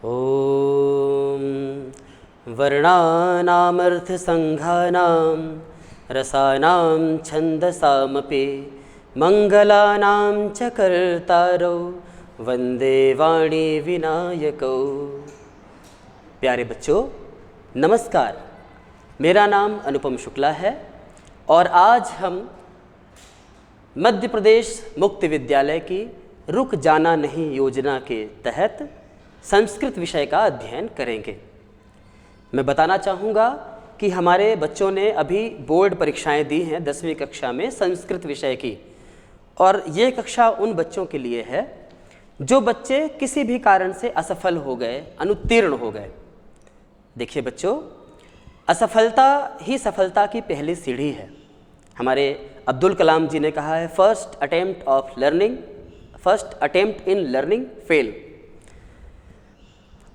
ॐ वर्णानामर्थसङ्घानां रसानां छन्दसामपि मङ्गलानां च कर्तारौ वन्दे वाणी विनायकौ। प्यारे बच्चों, नमस्कार। मेरा नाम अनुपम शुक्ला है और आज हम मध्य प्रदेश मुक्त विद्यालय की रुक जाना नहीं योजना के तहत संस्कृत विषय का अध्ययन करेंगे। मैं बताना चाहूँगा कि हमारे बच्चों ने अभी बोर्ड परीक्षाएं दी हैं 10वीं कक्षा में संस्कृत विषय की, और ये कक्षा उन बच्चों के लिए है जो बच्चे किसी भी कारण से असफल हो गए, अनुत्तीर्ण हो गए। देखिए बच्चों, असफलता ही सफलता की पहली सीढ़ी है। हमारे अब्दुल कलाम जी ने कहा है, first attempt in learning fail.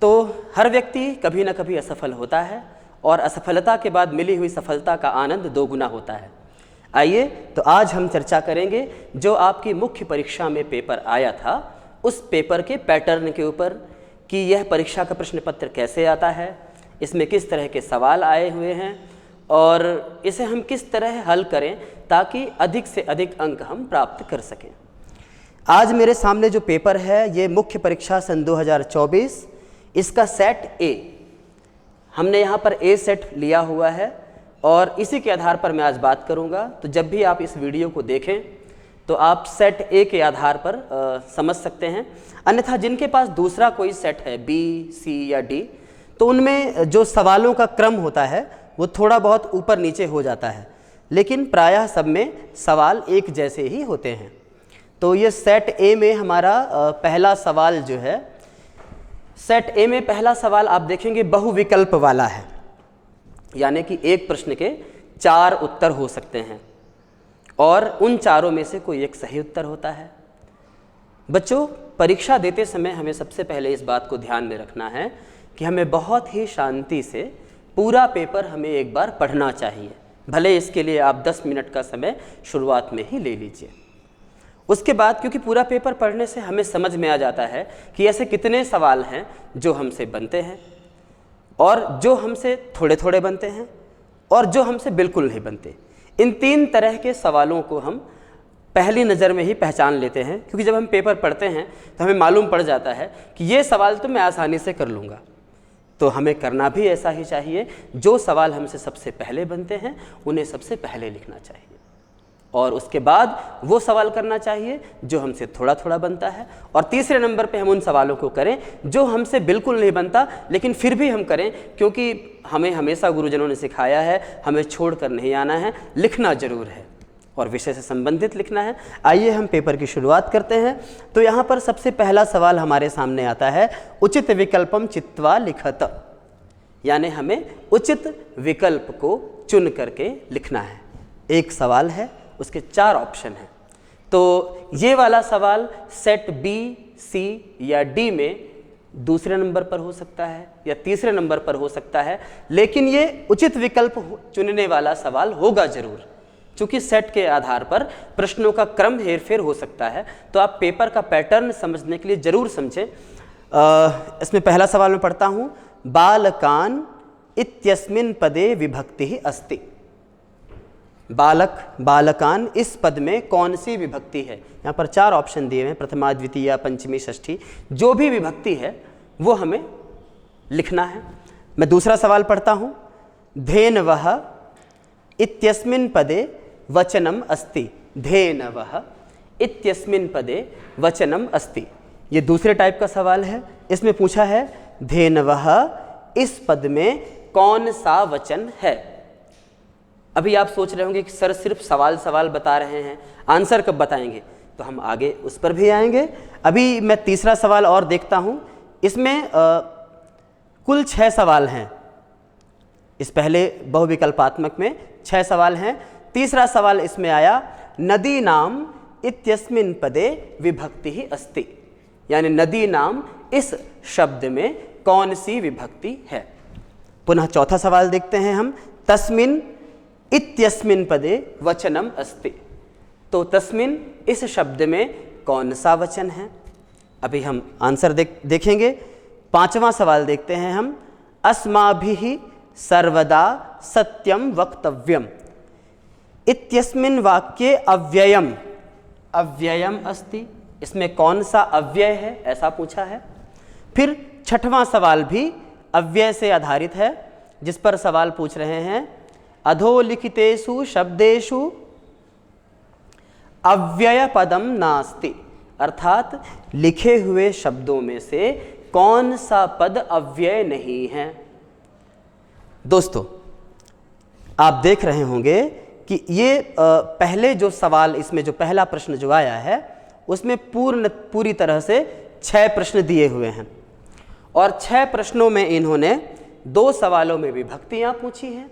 तो हर व्यक्ति कभी ना कभी असफल होता है और असफलता के बाद मिली हुई सफलता का आनंद दोगुना होता है। आइए तो आज हम चर्चा करेंगे जो आपकी मुख्य परीक्षा में पेपर आया था उस पेपर के पैटर्न के ऊपर कि यह परीक्षा का प्रश्न पत्र कैसे आता है, इसमें किस तरह के सवाल आए हुए हैं और इसे हम किस तरह हल करें ताकि अधिक से अधिक अंक हम प्राप्त कर सकें। आज मेरे सामने जो पेपर है ये मुख्य परीक्षा सन 2024, इसका सेट ए। हमने यहाँ पर ए सेट लिया हुआ है और इसी के आधार पर मैं आज बात करूँगा। तो जब भी आप इस वीडियो को देखें तो आप सेट ए के आधार पर समझ सकते हैं। अन्यथा जिनके पास दूसरा कोई सेट है बी, सी या डी, तो उनमें जो सवालों का क्रम होता है वो थोड़ा बहुत ऊपर नीचे हो जाता है, लेकिन प्रायः सब में सवाल एक जैसे ही होते हैं। तो ये सेट ए में हमारा पहला सवाल जो है, सेट ए में पहला सवाल आप देखेंगे बहुविकल्प वाला है, यानी कि एक प्रश्न के 4 उत्तर हो सकते हैं और उन चारों में से कोई एक सही उत्तर होता है। बच्चों, परीक्षा देते समय हमें सबसे पहले इस बात को ध्यान में रखना है कि हमें बहुत ही शांति से पूरा पेपर हमें एक बार पढ़ना चाहिए। भले इसके लिए आप 10 मिनट का समय शुरुआत में ही ले लीजिए। उसके बाद क्योंकि पूरा पेपर पढ़ने से हमें समझ में आ जाता है कि ऐसे कितने सवाल हैं जो हमसे बनते हैं और जो हमसे थोड़े थोड़े बनते हैं और जो हमसे बिल्कुल नहीं बनते। इन 3 तरह के सवालों को हम पहली नज़र में ही पहचान लेते हैं, क्योंकि जब हम पेपर पढ़ते हैं तो हमें मालूम पड़ जाता है कि ये सवाल तो मैं आसानी से कर लूँगा। तो हमें करना भी ऐसा ही चाहिए, जो सवाल हमसे सबसे पहले बनते हैं उन्हें सबसे पहले लिखना चाहिए और उसके बाद वो सवाल करना चाहिए जो हमसे थोड़ा थोड़ा बनता है, और तीसरे नंबर पे हम उन सवालों को करें जो हमसे बिल्कुल नहीं बनता लेकिन फिर भी हम करें, क्योंकि हमें हमेशा गुरुजनों ने सिखाया है हमें छोड़कर नहीं आना है, लिखना जरूर है और विषय से संबंधित लिखना है। आइए हम पेपर की शुरुआत करते हैं। तो यहाँ पर सबसे पहला सवाल हमारे सामने आता है, उचित विकल्पम चित्वा लिखत, यानी हमें उचित विकल्प को चुन करके लिखना है। एक सवाल है, उसके 4 ऑप्शन हैं। तो ये वाला सवाल सेट बी, सी या डी में दूसरे नंबर पर हो सकता है या तीसरे नंबर पर हो सकता है, लेकिन ये उचित विकल्प चुनने वाला सवाल होगा जरूर, क्योंकि सेट के आधार पर प्रश्नों का क्रम हेरफेर हो सकता है। तो आप पेपर का पैटर्न समझने के लिए जरूर समझें। इसमें पहला सवाल मैं पढ़ता हूँ, बालकान इत्यस्मिन् पदे विभक्ति अस्ति। बालक, बालकान, इस पद में कौन सी विभक्ति है? यहाँ पर 4 ऑप्शन दिए हैं, प्रथमा, द्वितीया, पंचमी, षष्ठी। जो भी विभक्ति है वो हमें लिखना है। मैं दूसरा सवाल पढ़ता हूँ, धेनवः इत्यस्मिन् पदे वचनम अस्ति। धेनवः इत्यस्मिन् पदे वचनम अस्ति, ये दूसरे टाइप का सवाल है। इसमें पूछा है धेनवः, इस पद में कौन सा वचन है? अभी आप सोच रहे होंगे कि सर सिर्फ सवाल बता रहे हैं, आंसर कब बताएंगे? तो हम आगे उस पर भी आएंगे। अभी मैं तीसरा सवाल और देखता हूँ। इसमें कुल 6 सवाल हैं। इस पहले बहुविकल्पात्मक में 6 सवाल हैं। तीसरा सवाल इसमें आया, नदी नाम इत्यस्मिन् पदे विभक्ति ही अस्ति, यानी नदी नाम इस शब्द में कौन सी विभक्ति है? पुनः चौथा सवाल देखते हैं हम, तस्मिन् इत्यस्मिन् पदे वचनम अस्ति। तो तस्मिन्, इस शब्द में कौन सा वचन है? अभी हम आंसर देखेंगे। 5वां सवाल देखते हैं हम। अस्माभिः सर्वदा सत्यम वक्तव्यम इत्यस्मिन् वाक्ये अव्ययम अव्ययम अस्ति, इसमें कौन सा अव्यय है, ऐसा पूछा है। फिर 6वां सवाल भी अव्यय से आधारित है, जिस पर सवाल पूछ रहे हैं अधोलिखितेषु शब्देषु अव्यय पदम नास्ति, अर्थात लिखे हुए शब्दों में से कौन सा पद अव्यय नहीं है। दोस्तों, आप देख रहे होंगे कि ये पहले जो सवाल, इसमें जो पहला प्रश्न जो आया है उसमें पूरी तरह से 6 प्रश्न दिए हुए हैं और 6 प्रश्नों में इन्होंने 2 सवालों में विभक्तियां पूछी हैं,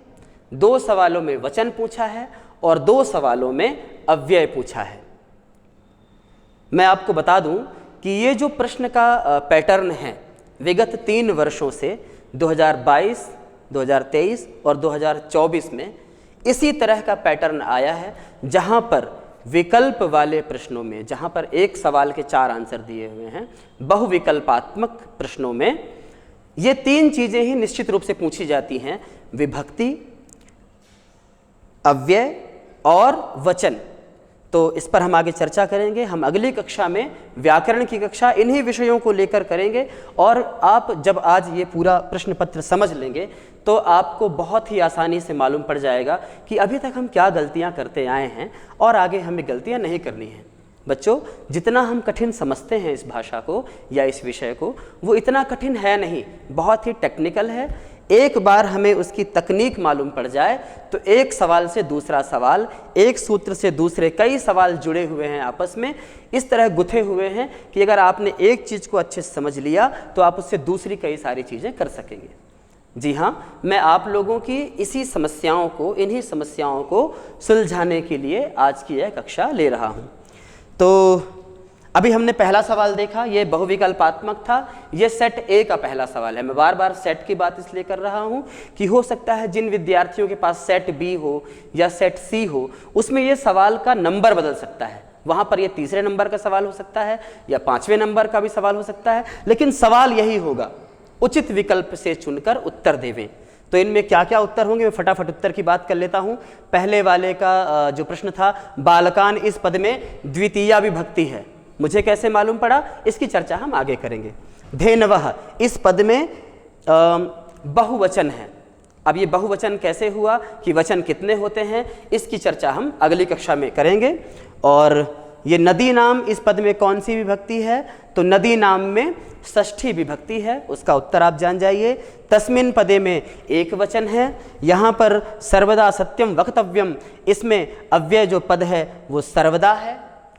2 सवालों में वचन पूछा है और 2 सवालों में अव्यय पूछा है। मैं आपको बता दूं कि ये जो प्रश्न का पैटर्न है विगत 3 वर्षों से 2022, 2023 और 2024 में इसी तरह का पैटर्न आया है, जहां पर विकल्प वाले प्रश्नों में, जहां पर एक सवाल के 4 आंसर दिए हुए हैं, बहुविकल्पात्मक प्रश्नों में ये 3 चीजें ही निश्चित रूप से पूछी जाती हैं, विभक्ति, अव्यय और वचन। तो इस पर हम आगे चर्चा करेंगे। हम अगली कक्षा में व्याकरण की कक्षा इन्हीं विषयों को लेकर करेंगे और आप जब आज ये पूरा प्रश्न पत्र समझ लेंगे तो आपको बहुत ही आसानी से मालूम पड़ जाएगा कि अभी तक हम क्या गलतियां करते आए हैं और आगे हमें गलतियां नहीं करनी हैं। बच्चों, जितना हम कठिन समझते हैं इस भाषा को या इस विषय को, वो इतना कठिन है नहीं, बहुत ही टेक्निकल है। एक बार हमें उसकी तकनीक मालूम पड़ जाए तो एक सवाल से दूसरा सवाल, एक सूत्र से दूसरे कई सवाल जुड़े हुए हैं, आपस में इस तरह गुथे हुए हैं कि अगर आपने एक चीज़ को अच्छे से समझ लिया तो आप उससे दूसरी कई सारी चीज़ें कर सकेंगे। जी हाँ, मैं आप लोगों की इसी समस्याओं को, इन्हीं समस्याओं को सुलझाने के लिए आज की यह कक्षा ले रहा हूँ। तो अभी हमने पहला सवाल देखा, ये बहुविकल्पात्मक था। ये सेट ए का पहला सवाल है। मैं बार बार सेट की बात इसलिए कर रहा हूँ कि हो सकता है जिन विद्यार्थियों के पास सेट बी हो या सेट सी हो, उसमें ये सवाल का नंबर बदल सकता है। वहाँ पर ये 3रे नंबर का सवाल हो सकता है या 5वें नंबर का भी सवाल हो सकता है, लेकिन सवाल यही होगा, उचित विकल्प से चुनकर उत्तर देवें। तो इनमें क्या क्या उत्तर होंगे, मैं फटाफट उत्तर की बात कर लेता हूँ। पहले वाले का जो प्रश्न था, बालकान इस पद में द्वितीया विभक्ति है, मुझे कैसे मालूम पड़ा, इसकी चर्चा हम आगे करेंगे। धेनवः इस पद में बहुवचन है। अब ये बहुवचन कैसे हुआ, कि वचन कितने होते हैं, इसकी चर्चा हम अगली कक्षा में करेंगे। और ये नदी नाम इस पद में कौन सी विभक्ति है, तो नदी नाम में षष्ठी विभक्ति है, उसका उत्तर आप जान जाइए। तस्मिन् पदे में एक वचन है। यहाँ पर सर्वदा सत्यम वक्तव्यम, इसमें अव्यय जो पद है वो सर्वदा है।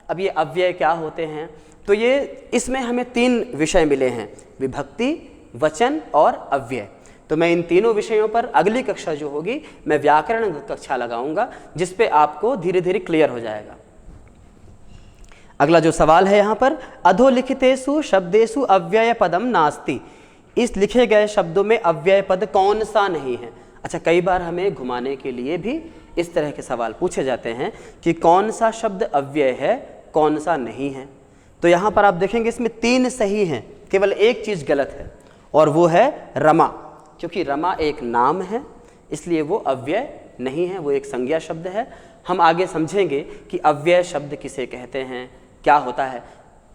अब ये अव्यय क्या होते हैं, तो ये इसमें हमें 3 विषय मिले हैं, विभक्ति, वचन और अव्यय। तो मैं इन तीनों विषयों पर अगली कक्षा जो होगी मैं व्याकरण कक्षा लगाऊंगा, जिस पे आपको धीरे धीरे क्लियर हो जाएगा। अगला जो सवाल है यहाँ पर, अधोलिखितेषु शब्देषु अव्यय पदम नास्ति, इस लिखे गए शब्दों में अव्यय पद कौन सा नहीं है। अच्छा, कई बार हमें घुमाने के लिए भी इस तरह के सवाल पूछे जाते हैं कि कौन सा शब्द अव्यय है, कौन सा नहीं है। तो यहाँ पर आप देखेंगे इसमें 3 सही हैं, केवल एक चीज़ गलत है और वो है रमा, क्योंकि रमा एक नाम है इसलिए वो अव्यय नहीं है, वो एक संज्ञा शब्द है। हम आगे समझेंगे कि अव्यय शब्द किसे कहते हैं, क्या होता है।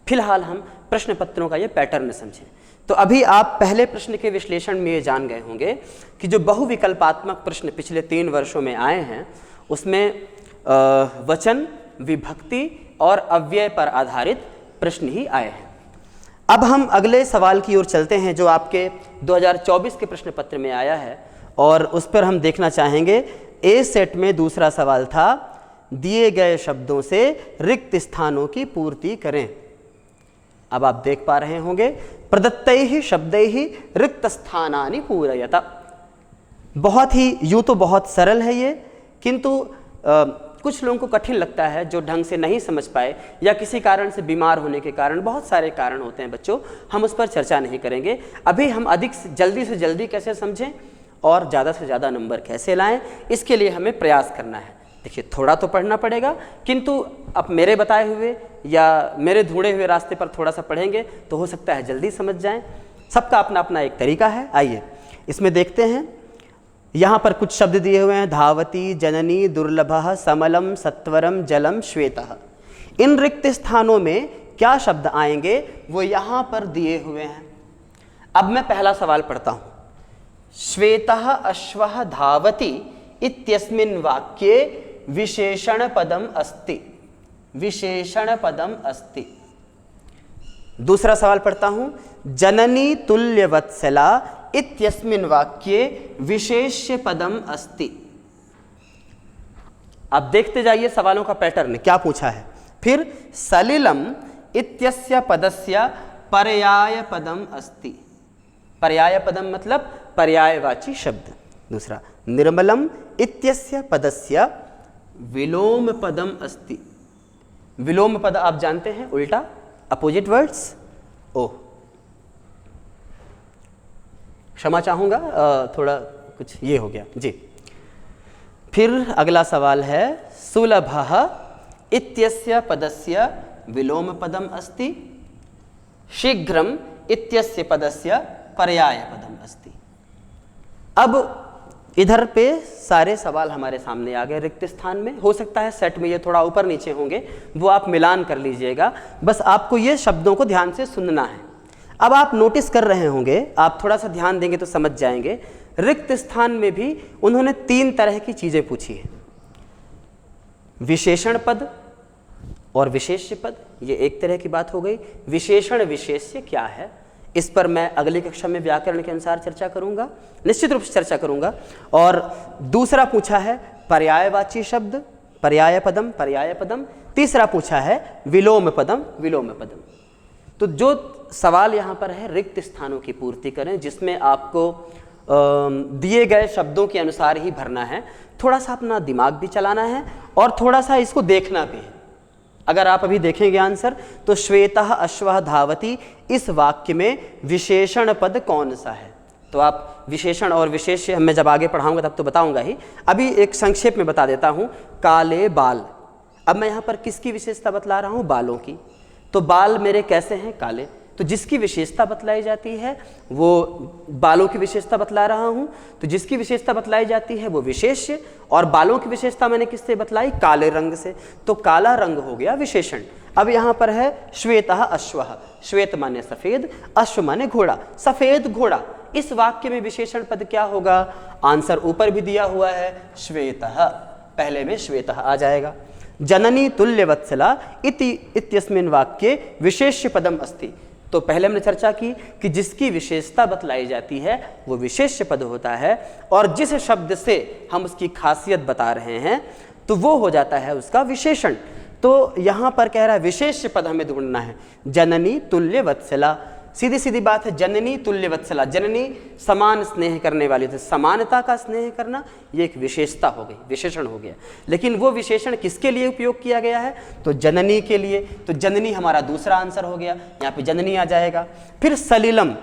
फिलहाल हम प्रश्न पत्रों का ये पैटर्न समझें। तो अभी आप पहले प्रश्न के विश्लेषण में ये जान गए होंगे कि जो बहुविकल्पात्मक प्रश्न पिछले 3 वर्षों में आए हैं उसमें वचन, विभक्ति और अव्यय पर आधारित प्रश्न ही आए हैं। अब हम अगले सवाल की ओर चलते हैं जो आपके 2024 के प्रश्न पत्र में आया है और उस पर हम देखना चाहेंगे। ए सेट में दूसरा सवाल था, दिए गए शब्दों से रिक्त स्थानों की पूर्ति करें। अब आप देख पा रहे होंगे, प्रदत्तैः शब्दैः रिक्त स्थानानि पूरयत। बहुत ही, यूँ तो बहुत सरल है ये, किंतु कुछ लोगों को कठिन लगता है जो ढंग से नहीं समझ पाए या किसी कारण से बीमार होने के कारण, बहुत सारे कारण होते हैं बच्चों, हम उस पर चर्चा नहीं करेंगे। अभी हम अधिक से जल्दी कैसे समझें और ज़्यादा से ज़्यादा नंबर कैसे लाएं, इसके लिए हमें प्रयास करना है। देखिए, थोड़ा तो पढ़ना पड़ेगा, किंतु अब मेरे बताए हुए या मेरे ढूंढे हुए रास्ते पर थोड़ा सा पढ़ेंगे तो हो सकता है जल्दी समझ जाएं। सबका अपना अपना एक तरीका है। आइए इसमें देखते हैं, यहाँ पर कुछ शब्द दिए हुए हैं, धावती, जननी, दुर्लभः, समलम, सत्वरम, जलम, श्वेतः। इन रिक्त स्थानों में क्या शब्द आएंगे वो यहाँ पर दिए हुए हैं। अब मैं पहला सवाल पढ़ता हूँ। श्वेतः अश्वः धावति इत्यस्मिन् वाक्ये विशेषण पदम अस्ति। विशेषण पदम अस्ति। दूसरा सवाल पढ़ता हूँ। जननी तुल्यवत्सला इत्यस्मिन् वाक्ये विशेष्य पदम अस्ति। अब देखते जाइए सवालों का पैटर्न क्या पूछा है। फिर सलिलम इत्यस्य पदस्य पर्याय पदम अस्ति। पर्याय पदम मतलब पर्यायवाची शब्द। दूसरा, निर्मलम इत्यस्य पदस्य विलोम पदम अस्ति। विलोम पद आप जानते हैं, उल्टा, अपोजिट वर्ड्स। ओह, क्षमा चाहूंगा, थोड़ा कुछ ये हो गया जी। फिर अगला सवाल है, सुलभः इत्यस्य पदस्य विलोम पदम अस्ति। शीघ्रम इत्यस्य पदस्य पर्याय पदम अस्ति। अब इधर पे सारे सवाल हमारे सामने आ गए रिक्त स्थान में। हो सकता है सेट में ये थोड़ा ऊपर नीचे होंगे, वो आप मिलान कर लीजिएगा। बस आपको ये शब्दों को ध्यान से सुनना है। अब आप नोटिस कर रहे होंगे, आप थोड़ा सा ध्यान देंगे तो समझ जाएंगे, रिक्त स्थान में भी उन्होंने 3 तरह की चीज़ें पूछी है। विशेषण पद और विशेष्य पद, ये एक तरह की बात हो गई। विशेषण विशेष्य क्या है, इस पर मैं अगली कक्षा में व्याकरण के अनुसार चर्चा करूंगा, निश्चित रूप से चर्चा करूंगा। और दूसरा पूछा है पर्यायवाची शब्द, पर्याय पदम, पर्याय पदम। तीसरा पूछा है विलोम पदम, विलोम पदम। तो जो सवाल यहाँ पर है, रिक्त स्थानों की पूर्ति करें, जिसमें आपको दिए गए शब्दों के अनुसार ही भरना है। थोड़ा सा अपना दिमाग भी चलाना है और थोड़ा सा इसको देखना भी है। अगर आप अभी देखेंगे आंसर, तो श्वेतः अश्वः धावति, इस वाक्य में विशेषण पद कौन सा है। तो आप विशेषण और विशेष्य मैं जब आगे पढ़ाऊंगा तब तो बताऊंगा ही, अभी एक संक्षेप में बता देता हूं। काले बाल, अब मैं यहाँ पर किसकी विशेषता बतला रहा हूँ, बालों की। तो बाल मेरे कैसे हैं, काले। तो जिसकी विशेषता बतलाई जाती है वो बालों की विशेषता बतला रहा हूँ। तो जिसकी विशेषता बतलाई जाती है वो विशेष्य, और बालों की विशेषता मैंने किससे बतलाई, काले रंग से। तो काला रंग हो गया विशेषण। अब यहाँ पर है श्वेतः अश्वः, श्वेत माने सफेद, अश्व माने घोड़ा, सफेद घोड़ा। इस वाक्य में विशेषण पद क्या होगा, आंसर ऊपर भी दिया हुआ है, श्वेतः, पहले में श्वेतः आ जाएगा। जननी तुल्यवत्सला इत्यस्मिन् वाक्ये विशेष्य पदम अस्ति। तो पहले हमने चर्चा की कि जिसकी विशेषता बतलाई जाती है वो विशेष्य पद होता है, और जिस शब्द से हम उसकी खासियत बता रहे हैं तो वो हो जाता है उसका विशेषण। तो यहाँ पर कह रहा है विशेष्य पद हमें ढूंढना है। जननी तुल्यवत्सला, सीधी सीधी बात है, जननी तुल्यवत्सला। जननी समान स्नेह करने वाली थी, समानता का स्नेह करना ये एक विशेषता हो गई, विशेषण हो गया। लेकिन वो विशेषण किसके लिए उपयोग किया गया है, तो जननी के लिए। तो जननी हमारा दूसरा आंसर हो गया, यहाँ पे जननी आ जाएगा। फिर सलिलम,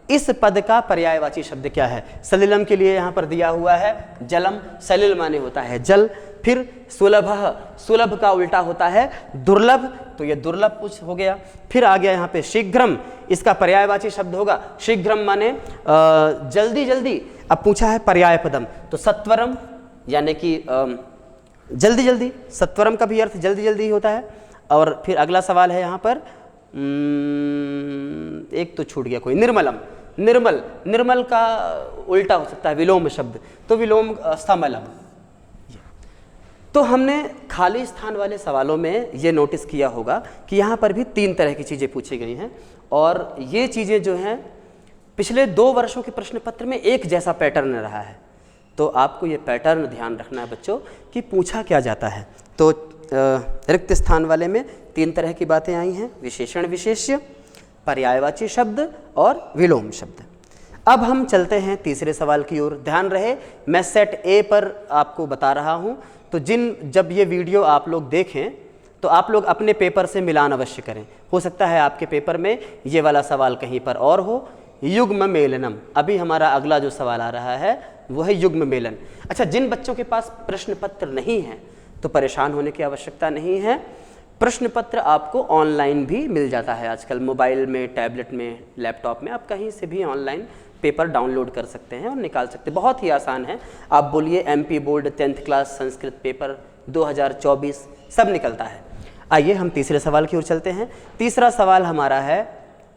इस पद का पर्यायवाची शब्द क्या है, सलिलम के लिए यहाँ पर दिया हुआ है जलम, सलिल माने होता है जल। फिर सुलभः, सुलभ का उल्टा होता है दुर्लभ, तो ये दुर्लभ कुछ हो गया। फिर आ गया यहाँ पे शीघ्रम, इसका पर्यायवाची शब्द होगा शीघ्रम माने जल्दी जल्दी। अब पूछा है पर्याय पदम, तो सत्वरम यानी कि जल्दी जल्दी, सत्वरम का भी अर्थ जल्दी जल्दी होता है। और फिर अगला सवाल है यहाँ पर, एक तो छूट गया कोई, निर्मलम, निर्मल, निर्मल का उल्टा हो सकता है विलोम शब्द, तो विलोम समलम। तो हमने खाली स्थान वाले सवालों में ये नोटिस किया होगा कि यहाँ पर भी 3 तरह की चीज़ें पूछी गई हैं, और ये चीज़ें जो हैं पिछले 2 वर्षों के प्रश्न पत्र में एक जैसा पैटर्न रहा है। तो आपको ये पैटर्न ध्यान रखना है बच्चों कि पूछा क्या जाता है। तो रिक्त स्थान वाले में 3 तरह की बातें आई हैं, विशेषण विशेष्य, पर्यायवाची शब्द और विलोम शब्द। अब हम चलते हैं तीसरे सवाल की ओर। ध्यान रहे मैं सेट ए पर आपको बता रहा हूँ, तो जब ये वीडियो आप लोग देखें तो आप लोग अपने पेपर से मिलान अवश्य करें। हो सकता है आपके पेपर में ये वाला सवाल कहीं पर और हो। युग्म मेलनम, अभी हमारा अगला जो सवाल आ रहा है वो है युग्म मेलन। अच्छा, जिन बच्चों के पास प्रश्न पत्र नहीं है तो परेशान होने की आवश्यकता नहीं है। प्रश्न पत्र आपको ऑनलाइन भी मिल जाता है आजकल, मोबाइल में, टैबलेट में, लैपटॉप में, आप कहीं से भी ऑनलाइन पेपर डाउनलोड कर सकते हैं और निकाल सकते हैं। बहुत ही आसान है। आप बोलिए MP board 10th class Sanskrit paper 2024 सब निकलता है। आइए हम तीसरे सवाल की ओर चलते हैं। तीसरा सवाल हमारा है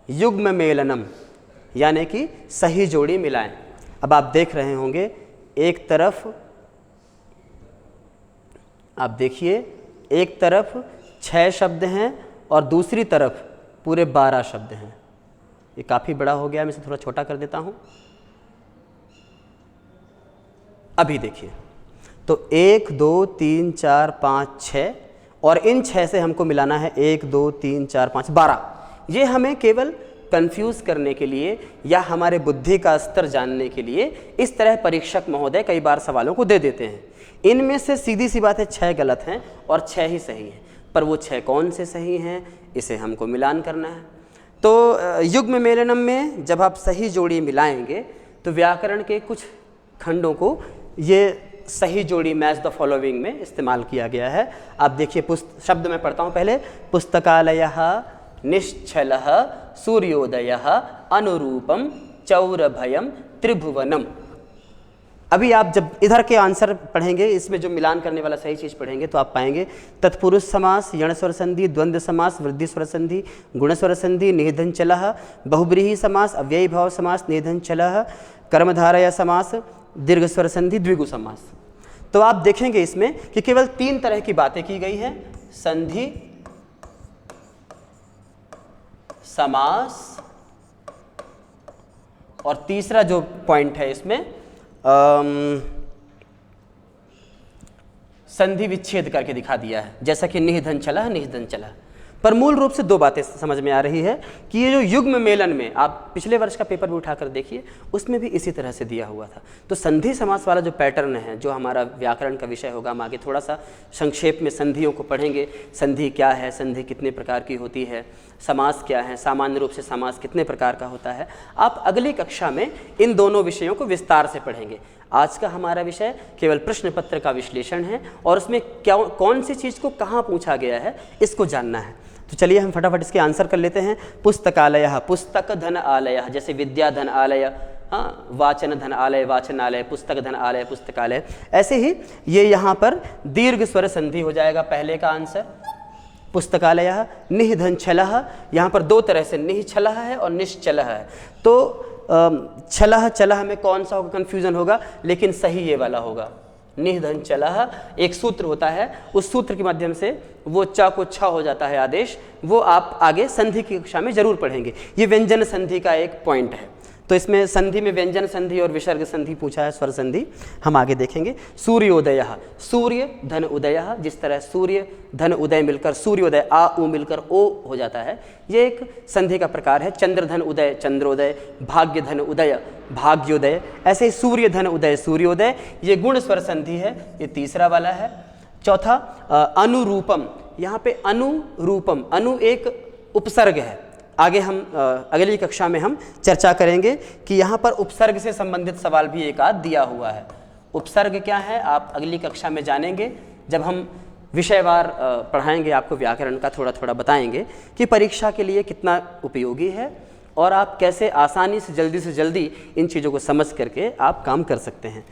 युग्म मेलनम, यानी कि सही जोड़ी मिलाएं। अब आप देख रहे होंगे एक तरफ, आप देखिए एक तरफ 6 शब्द हैं और दूसरी तरफ पूरे 12 शब्द हैं। ये काफ़ी बड़ा हो गया, मैं इसे थोड़ा छोटा कर देता हूं। अभी देखिए, तो 1 2 3 4 5 6 और इन 6 से हमको मिलाना है 1 2 3 4 5 12। ये हमें केवल कंफ्यूज करने के लिए या हमारे बुद्धि का स्तर जानने के लिए इस तरह परीक्षक महोदय कई बार सवालों को दे देते हैं। इनमें से सीधी सी बात है 6 गलत हैं और 6 ही सही हैं, पर वो 6 कौन से सही हैं इसे हमको मिलान करना है। तो युग्म मेलनम में जब आप सही जोड़ी मिलाएंगे तो व्याकरण के कुछ खंडों को ये सही जोड़ी मैच द फॉलोइंग में इस्तेमाल किया गया है। आप देखिए, शब्द मैं पढ़ता हूँ पहले। पुस्तकालयः, निश्चलः, सूर्योदयः, अनुरूपम, चौरभयम, त्रिभुवनम। अभी आप जब इधर के आंसर पढ़ेंगे, इसमें जो मिलान करने वाला सही चीज़ पढ़ेंगे तो आप पाएंगे तत्पुरुष समास, यण स्वर संधि, द्वंद्व समास, वृद्धि स्वर संधि, गुण स्वर संधि, निधन चलः, बहुब्रीहि समास, अव्ययी भाव समास, निधन चलः, कर्मधारय समास, दीर्घ स्वर संधि, द्विगु समास। तो आप देखेंगे इसमें कि केवल 3 तरह की बातें की गई हैं, संधि, समास और तीसरा जो पॉइंट है इसमें संधि विच्छेद करके दिखा दिया है, जैसा कि निधन चला, निधन चला। पर मूल रूप से 2 बातें समझ में आ रही है कि ये जो युग्म मेलन में, आप पिछले वर्ष का पेपर भी उठाकर देखिए, उसमें भी इसी तरह से दिया हुआ था। तो संधि समास वाला जो पैटर्न है, जो हमारा व्याकरण का विषय होगा, हम आगे थोड़ा सा संक्षेप में संधियों को पढ़ेंगे। संधि क्या है, संधि कितने प्रकार की होती है, समास क्या है, सामान्य रूप से समास कितने प्रकार का होता है, आप अगली कक्षा में इन दोनों विषयों को विस्तार से पढ़ेंगे। आज का हमारा विषय केवल प्रश्न पत्र का विश्लेषण है और उसमें क्या, कौन सी चीज़ को कहाँ पूछा गया है, इसको जानना है। तो चलिए हम फटाफट इसके आंसर कर लेते हैं। पुस्तकालयः, पुस्तक धन आलयः, जैसे विद्या धन आलय, हाँ, वाचन धन आलय, वाचनालय, पुस्तक धन आलय, पुस्तकालय। ऐसे ही ये यहाँ पर दीर्घ स्वर संधि हो जाएगा पहले का आंसर। पुस्तकालयः, निधन छलः, यहाँ पर 2 तरह से निह छलः है और निश्चलः है। तो छलः चलः में कौन सा होगा, कन्फ्यूजन होगा, लेकिन सही ये वाला होगा। निधन चलः एक सूत्र होता है, उस सूत्र के माध्यम से वो च को छ हो जाता है आदेश, वो आप आगे संधि की कक्षा में जरूर पढ़ेंगे। ये व्यंजन संधि का एक पॉइंट है। तो इसमें संधि में व्यंजन संधि और विसर्ग संधि पूछा है, स्वर संधि हम आगे देखेंगे। सूर्योदयः, सूर्य धन उदयः, जिस तरह सूर्य धन उदय मिलकर सूर्योदय, आ उ मिलकर ओ हो जाता है, ये एक संधि का प्रकार है। चंद्र धन उदय, चंद्रोदय, भाग्य धन उदय, भाग्योदय, ऐसे ही सूर्य धन उदय, सूर्योदय, ये गुण स्वर संधि है, ये तीसरा वाला है। चौथा अनुरूपम, यहाँ पे अनुरूपम, अनु एक उपसर्ग है। आगे हम अगली कक्षा में हम चर्चा करेंगे कि यहाँ पर उपसर्ग से संबंधित सवाल भी एक आध दिया हुआ है। उपसर्ग क्या है आप अगली कक्षा में जानेंगे, जब हम विषयवार पढ़ाएंगे, आपको व्याकरण का थोड़ा थोड़ा बताएंगे कि परीक्षा के लिए कितना उपयोगी है और आप कैसे आसानी से जल्दी इन चीज़ों को समझ करके आप काम कर सकते हैं।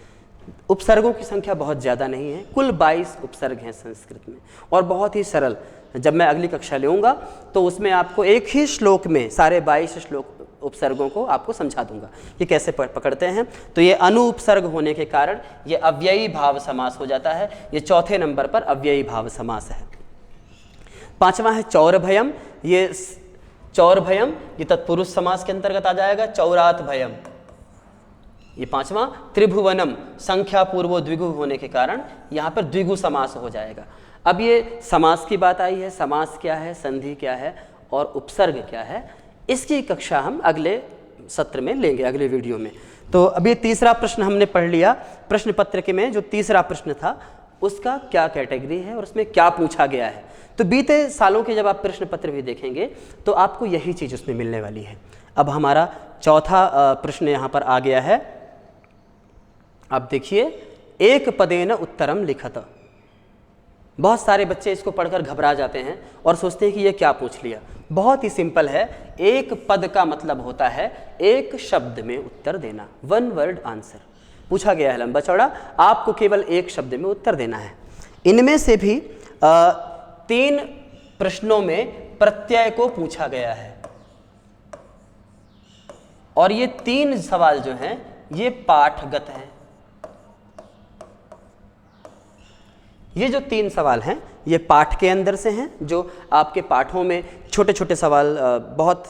उपसर्गों की संख्या बहुत ज़्यादा नहीं है, कुल 22 उपसर्ग हैं संस्कृत में और बहुत ही सरल। जब मैं अगली कक्षा लूँगा तो उसमें आपको एक ही श्लोक में सारे 22 श्लोक उपसर्गों को आपको समझा दूंगा कि कैसे पकड़ते हैं। तो ये अनु उपसर्ग होने के कारण ये अव्ययी भाव समास हो जाता है। ये चौथे नंबर पर अव्ययी भाव समास है। 5वां है चौरभयम। ये चौरभयम ये तत्पुरुष समास के अंतर्गत आ जाएगा। चौरात भयम ये 5वां। त्रिभुवनम संख्या पूर्वो द्विगु होने के कारण यहाँ पर द्विगु समास हो जाएगा। अब ये समास की बात आई है, समास क्या है, संधि क्या है और उपसर्ग क्या है, इसकी कक्षा हम अगले सत्र में लेंगे, अगले वीडियो में। तो अभी तीसरा प्रश्न हमने पढ़ लिया। प्रश्न पत्र के में जो तीसरा प्रश्न था उसका क्या कैटेगरी है और उसमें क्या पूछा गया है। तो बीते सालों के जब आप प्रश्न पत्र भी देखेंगे तो आपको यही चीज़ उसमें मिलने वाली है। अब हमारा चौथा प्रश्न यहाँ पर आ गया है। आप देखिए, एक पदेन उत्तरम लिखत। बहुत सारे बच्चे इसको पढ़कर घबरा जाते हैं और सोचते हैं कि ये क्या पूछ लिया। बहुत ही सिंपल है, एक पद का मतलब होता है एक शब्द में उत्तर देना, वन वर्ड आंसर। पूछा गया है लंबा चौड़ा, आपको केवल एक शब्द में उत्तर देना है। इनमें से भी 3 प्रश्नों में प्रत्यय को पूछा गया है और ये 3 सवाल जो हैं ये पाठगत हैं। ये जो 3 सवाल हैं ये पाठ के अंदर से हैं, जो आपके पाठों में छोटे छोटे सवाल बहुत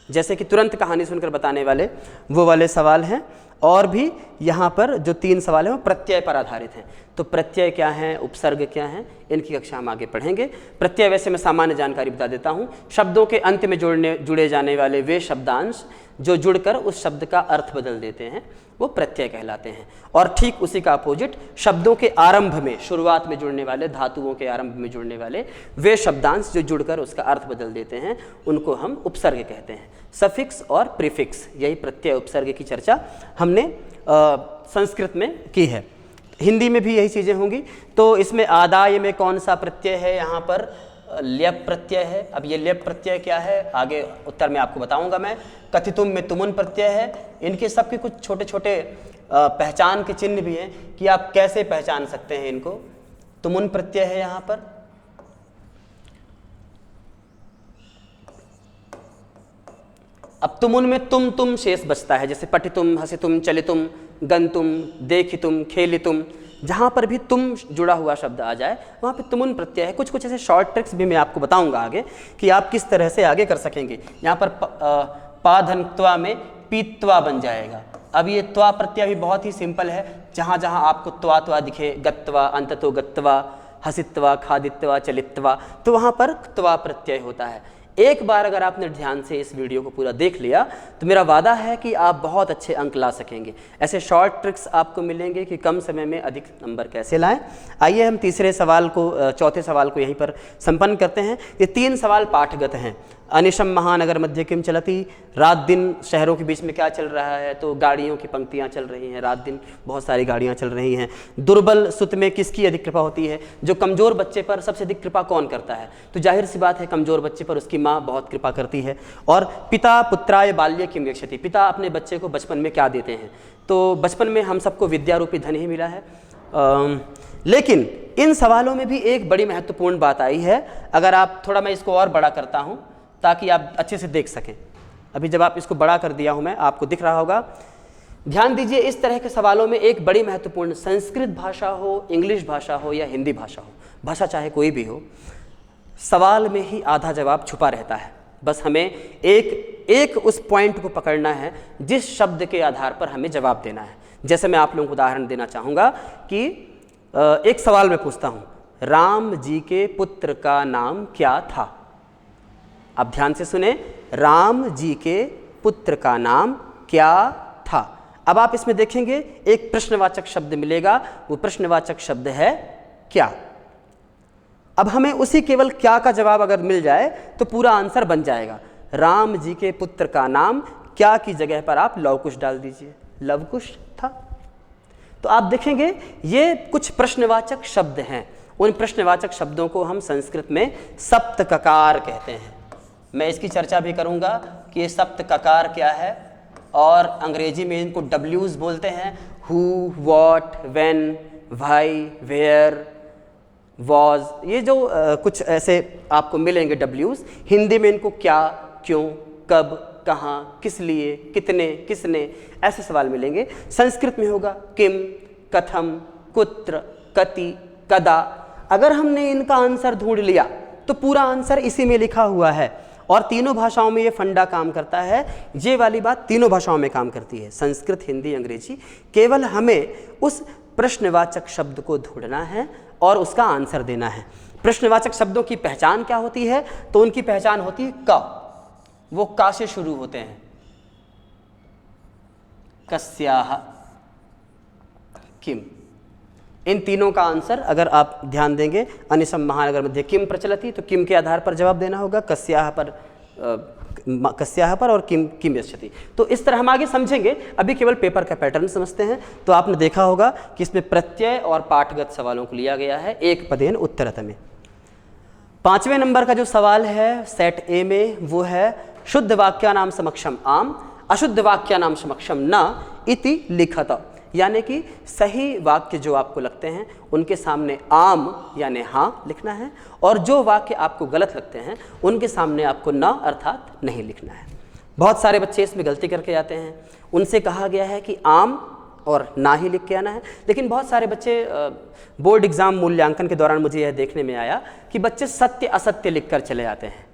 जैसे कि तुरंत कहानी सुनकर बताने वाले वो वाले सवाल हैं। और भी यहाँ पर जो 3 सवाल हैं वो प्रत्यय पर आधारित हैं। तो प्रत्यय क्या हैं, उपसर्ग क्या हैं, इनकी कक्षा हम आगे पढ़ेंगे। प्रत्यय वैसे मैं सामान्य जानकारी बता देता हूँ, शब्दों के अंत में जुड़े जाने वाले वे शब्दांश जो जुड़कर उस शब्द का अर्थ बदल देते हैं वो प्रत्यय कहलाते हैं। और ठीक उसी का अपोजिट शब्दों के आरंभ में, शुरुआत में जुड़ने वाले, धातुओं के आरंभ में जुड़ने वाले वे शब्दांश जो जुड़कर उसका अर्थ बदल देते हैं उनको हम उपसर्ग कहते हैं। सफिक्स और प्रीफिक्स, यही प्रत्यय उपसर्ग की चर्चा हमने संस्कृत में की है। हिंदी में भी यही चीज़ें होंगी। तो इसमें आदाय में कौन सा प्रत्यय है, यहाँ पर ल्यप प्रत्यय है। अब ये ल्यप प्रत्यय क्या है आगे उत्तर में आपको बताऊंगा मैं। कथितुम में तुमुन प्रत्यय है। इनके सबके कुछ छोटे छोटे पहचान के चिन्ह भी हैं कि आप कैसे पहचान सकते हैं इनको। तुमुन प्रत्यय है यहाँ पर, अब तुमुन में तुम शेष बचता है, जैसे पठितुम, हसितुम, चलितुम, गंतुम, देखितुम, खेलितुम, जहाँ पर भी तुम जुड़ा हुआ शब्द आ जाए वहाँ पे तुमुन प्रत्यय है। कुछ ऐसे शॉर्ट ट्रिक्स भी मैं आपको बताऊंगा आगे कि आप किस तरह से आगे कर सकेंगे। यहाँ पर पाधनत्वा में पीत्वा बन जाएगा। अब ये त्वा प्रत्यय भी बहुत ही सिंपल है, जहाँ जहाँ आपको त्वा दिखे, गत्वा, अंततो गत्वा, हसित्वा, खादित्वा, चलित्वा, तो वहाँ पर त्वा प्रत्यय होता है। एक बार अगर आपने ध्यान से इस वीडियो को पूरा देख लिया तो मेरा वादा है कि आप बहुत अच्छे अंक ला सकेंगे। ऐसे शॉर्ट ट्रिक्स आपको मिलेंगे कि कम समय में अधिक नंबर कैसे लाएं। आइए हम चौथे सवाल को यहीं पर संपन्न करते हैं। ये 3 सवाल पाठगत हैं। अनिशम महानगर मध्य किम चलती, रात दिन शहरों के बीच में क्या चल रहा है, तो गाड़ियों की पंक्तियां चल रही हैं, रात दिन बहुत सारी गाड़ियां चल रही हैं। दुर्बल सुत में किसकी अधिक कृपा होती है, जो कमज़ोर बच्चे पर सबसे अधिक कृपा कौन करता है, तो जाहिर सी बात है कमज़ोर बच्चे पर उसकी माँ बहुत कृपा करती है। और पिता पुत्राय बाल्य किम यक्षति, पिता अपने बच्चे को बचपन में क्या देते हैं, तो बचपन में हम सबको विद्या रूपी धन ही मिला है। लेकिन इन सवालों में भी एक बड़ी महत्वपूर्ण बात आई है। अगर आप थोड़ा, मैं इसको और बड़ा करता हूँ ताकि आप अच्छे से देख सकें। अभी जब आप इसको बड़ा कर दिया हूं मैं, आपको दिख रहा होगा। ध्यान दीजिए, इस तरह के सवालों में एक बड़ी महत्वपूर्ण, संस्कृत भाषा हो, इंग्लिश भाषा हो या हिंदी भाषा हो, भाषा चाहे कोई भी हो, सवाल में ही आधा जवाब छुपा रहता है। बस हमें एक उस पॉइंट को पकड़ना है जिस शब्द के आधार पर हमें जवाब देना है। जैसे मैं आप लोगों को उदाहरण देना चाहूँगा कि एक सवाल मैं पूछता हूँ, राम जी के पुत्र का नाम क्या था। अब ध्यान से सुने, राम जी के पुत्र का नाम क्या था। अब आप इसमें देखेंगे एक प्रश्नवाचक शब्द मिलेगा, वो प्रश्नवाचक शब्द है क्या। अब हमें उसी केवल क्या का जवाब अगर मिल जाए तो पूरा आंसर बन जाएगा। राम जी के पुत्र का नाम क्या की जगह पर आप लवकुश डाल दीजिए, लवकुश था। तो आप देखेंगे ये कुछ प्रश्नवाचक शब्द हैं। उन प्रश्नवाचक शब्दों को हम संस्कृत में सप्तककार कहते हैं। मैं इसकी चर्चा भी करूंगा कि ये सप्तककार क्या है, और अंग्रेजी में इनको W's बोलते हैं, who, what, when, why, where, was, ये जो कुछ ऐसे आपको मिलेंगे W's। हिंदी में इनको क्या, क्यों, कब, कहाँ, किस लिए, कितने, किसने, ऐसे सवाल मिलेंगे। संस्कृत में होगा किम, कथम, कुत्र, कति, कदा। अगर हमने इनका आंसर ढूंढ लिया तो पूरा आंसर इसी में लिखा हुआ है। और तीनों भाषाओं में ये फंडा काम करता है। ये वाली बात तीनों भाषाओं में काम करती है, संस्कृत, हिंदी, अंग्रेजी। केवल हमें उस प्रश्नवाचक शब्द को ढूंढना है और उसका आंसर देना है। प्रश्नवाचक शब्दों की पहचान क्या होती है, तो उनकी पहचान होती है क, वो का से शुरू होते हैं। कस्याह, किम, इन तीनों का आंसर अगर आप ध्यान देंगे, अनिशम महानगर मध्य किम प्रचलति, तो किम के आधार पर जवाब देना होगा। कस्याह पर कस्याः पर और किम किम यच्छति। तो इस तरह हम आगे समझेंगे, अभी केवल पेपर का पैटर्न समझते हैं। तो आपने देखा होगा कि इसमें प्रत्यय और पाठगत सवालों को लिया गया है एक पदेन उत्तरत में। 5वें नंबर का जो सवाल है सेट ए में वो है शुद्ध वाक्यानाम समक्षम आम अशुद्ध वाक्यानाम समक्षम न इति लिखत, यानी कि सही वाक्य जो आपको लगते हैं उनके सामने आम यानी हाँ लिखना है, और जो वाक्य आपको गलत लगते हैं उनके सामने आपको न अर्थात नहीं लिखना है। बहुत सारे बच्चे इसमें गलती करके जाते हैं, उनसे कहा गया है कि आम और ना ही लिख के आना है, लेकिन बहुत सारे बच्चे बोर्ड एग्जाम मूल्यांकन के दौरान मुझे यह देखने में आया कि बच्चे सत्य असत्य लिख कर चले जाते हैं।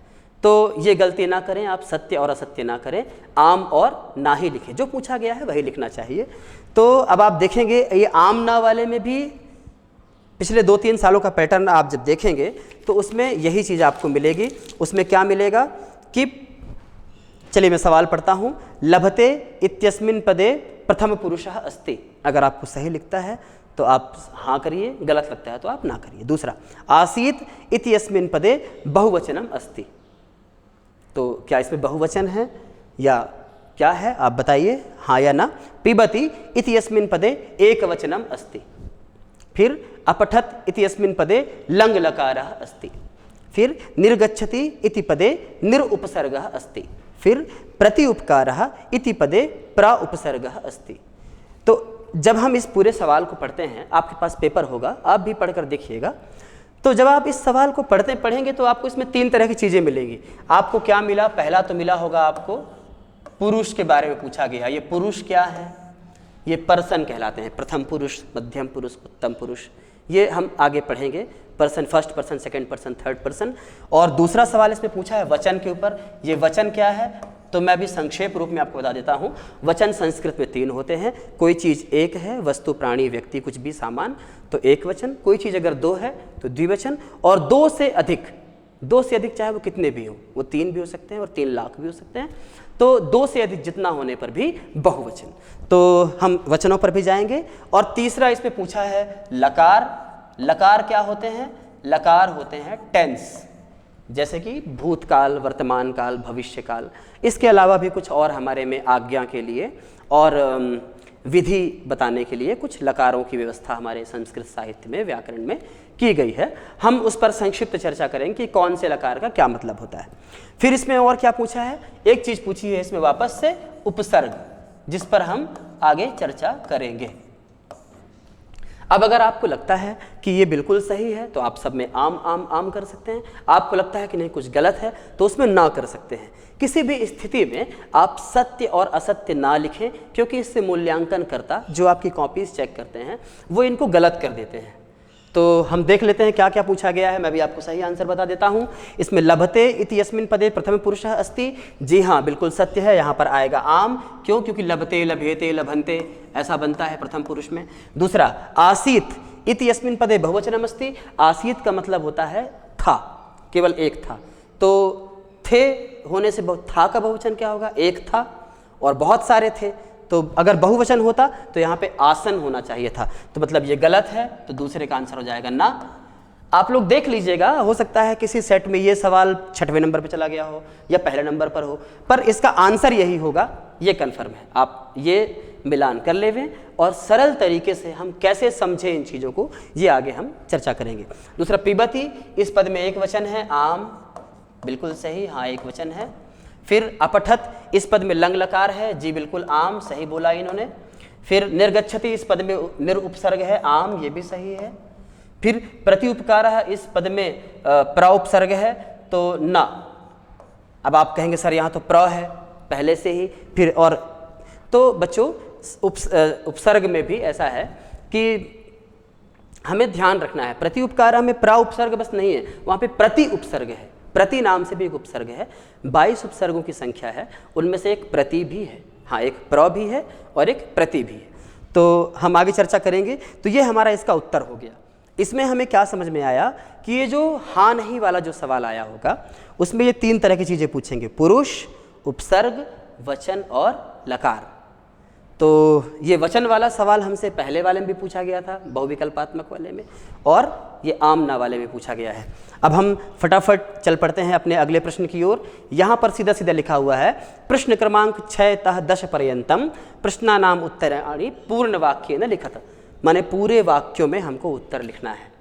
तो ये गलती ना करें, आप सत्य और असत्य ना करें, आम और ना ही लिखें, जो पूछा गया है वही लिखना चाहिए। तो अब आप देखेंगे ये आम ना वाले में भी पिछले 2-3 सालों का पैटर्न आप जब देखेंगे तो उसमें यही चीज़ आपको मिलेगी। उसमें क्या मिलेगा कि चलिए मैं सवाल पढ़ता हूँ, लभते इत्यस्मिन् पदे प्रथम पुरुषः अस्ति। अगर आपको सही लिखता है तो आप हाँ करिए, गलत लगता है तो आप ना करिए। दूसरा, आसीत इत्यस्मिन् पदे बहुवचनम अस्ति। तो क्या इसमें बहुवचन है या क्या है आप बताइए, हाँ या ना। पिबति इत्यस्मिन् पदे एकवचनम अस्ति। फिर अपठत इत्यस्मिन् पदे लंग लकारः अस्ति। फिर निर्गच्छति इति पदे निरुपसर्गः अस्ति। फिर प्रति उपकारः इति पदे प्रा उपसर्गः अस्ति। तो जब हम इस पूरे सवाल को पढ़ते हैं, आपके पास पेपर होगा, आप भी पढ़कर देखिएगा, तो जब आप इस सवाल को पढ़ेंगे तो आपको इसमें 3 तरह की चीज़ें मिलेंगी। आपको क्या मिला, पहला तो मिला होगा आपको पुरुष के बारे में पूछा गया। ये पुरुष क्या है, ये पर्सन कहलाते हैं, प्रथम पुरुष, मध्यम पुरुष, उत्तम पुरुष। ये हम आगे पढ़ेंगे, person, first person, second person, third person. और दूसरा सवाल इसमें पूछा है वचन के ऊपर। ये वचन क्या है, तो मैं भी संक्षेप रूप में आपको बता देता हूँ। वचन संस्कृत में 3 होते हैं। कोई चीज़ एक है, वस्तु, प्राणी, व्यक्ति, कुछ भी सामान, तो एक वचन। कोई चीज़ अगर 2 है तो द्विवचन, और 2 से अधिक चाहे वो कितने भी हो, वो 3 भी हो सकते हैं और 3 लाख भी हो सकते हैं। तो 2 से अधिक जितना होने पर भी बहुवचन। तो हम वचनों पर भी जाएंगे। और तीसरा इसमें पूछा है लकार। लकार क्या होते हैं, लकार होते हैं टेंस, जैसे कि भूतकाल, वर्तमान काल, भविष्य काल। इसके अलावा भी कुछ और हमारे में आज्ञा के लिए और विधि बताने के लिए कुछ लकारों की व्यवस्था हमारे संस्कृत साहित्य में, व्याकरण में की गई है। हम उस पर संक्षिप्त चर्चा करेंगे कि कौन से लकार का क्या मतलब होता है। फिर इसमें और क्या पूछा है, एक चीज़ पूछी है इसमें वापस से, उपसर्ग, जिस पर हम आगे चर्चा करेंगे। अब अगर आपको लगता है कि ये बिल्कुल सही है तो आप सब में आम आम आम कर सकते हैं। आपको लगता है कि नहीं कुछ गलत है तो उसमें ना कर सकते हैं। किसी भी स्थिति में आप सत्य और असत्य ना लिखें, क्योंकि इससे मूल्यांकन करता जो आपकी कॉपीज चेक करते हैं वो इनको गलत कर देते हैं। तो हम देख लेते हैं क्या क्या पूछा गया है। मैं भी आपको सही आंसर बता देता हूँ। इसमें लभते इति यस्मिन् पदे प्रथम पुरुषः अस्ति। जी हाँ, बिल्कुल सत्य है। यहाँ पर आएगा आम। क्यों? क्योंकि लभते, लभेते, लभन्ते ऐसा बनता है प्रथम पुरुष में। दूसरा, आसीत इति यस्मिन् पदे बहुवचनम् अस्ति। आसीत का मतलब होता है था, केवल एक था। तो थे होने से था का बहुवचन क्या होगा, एक था और बहुत सारे थे। तो अगर बहुवचन होता तो यहाँ पे आसन होना चाहिए था, तो मतलब ये गलत है। तो दूसरे का आंसर हो जाएगा ना। आप लोग देख लीजिएगा, हो सकता है किसी सेट में ये सवाल 6वें नंबर पे चला गया हो या पहले नंबर पर हो, पर इसका आंसर यही होगा, ये कन्फर्म है। आप ये मिलान कर लेवें और सरल तरीके से हम कैसे समझें इन चीज़ों को, ये आगे हम चर्चा करेंगे। दूसरा, पिबती, इस पद में एक वचन है, आम, बिल्कुल सही, हाँ एक वचन है। फिर अपठत, इस पद में लंग लकार है, जी बिल्कुल आम, सही बोला इन्होंने। फिर निर्गच्छति, इस पद में निरुपसर्ग है, आम, ये भी सही है। फिर प्रति उपकार है, इस पद में प्रउपसर्ग है, तो ना। अब आप कहेंगे सर यहाँ तो प्र है पहले से ही, फिर और, तो बच्चों उपसर्ग में भी ऐसा है कि हमें ध्यान रखना है। प्रति उपकार में प्रा उपसर्ग बस नहीं है, वहाँ पे प्रति उपसर्ग है। प्रति नाम से भी एक उपसर्ग है। 22 उपसर्गों की संख्या है, उनमें से एक प्रति भी है। हाँ, एक प्र भी है और एक प्रति भी है। तो हम आगे चर्चा करेंगे। तो ये हमारा इसका उत्तर हो गया। इसमें हमें क्या समझ में आया कि ये जो हाँ नहीं वाला जो सवाल आया होगा उसमें ये 3 तरह की चीज़ें पूछेंगे, पुरुष, उपसर्ग, वचन और लकार। तो ये वचन वाला सवाल हमसे पहले वाले में भी पूछा गया था, बहुविकल्पात्मक वाले में, और ये आमना वाले में पूछा गया है। अब हम फटाफट चल पड़ते हैं अपने अगले प्रश्न की ओर। यहाँ पर सीधा सीधा लिखा हुआ है प्रश्न क्रमांक 6 10 पर्यंतम प्रश्नानाम उत्तराणि पूर्ण वाक्येन लिखत, माने पूरे वाक्यों में हमको उत्तर लिखना है।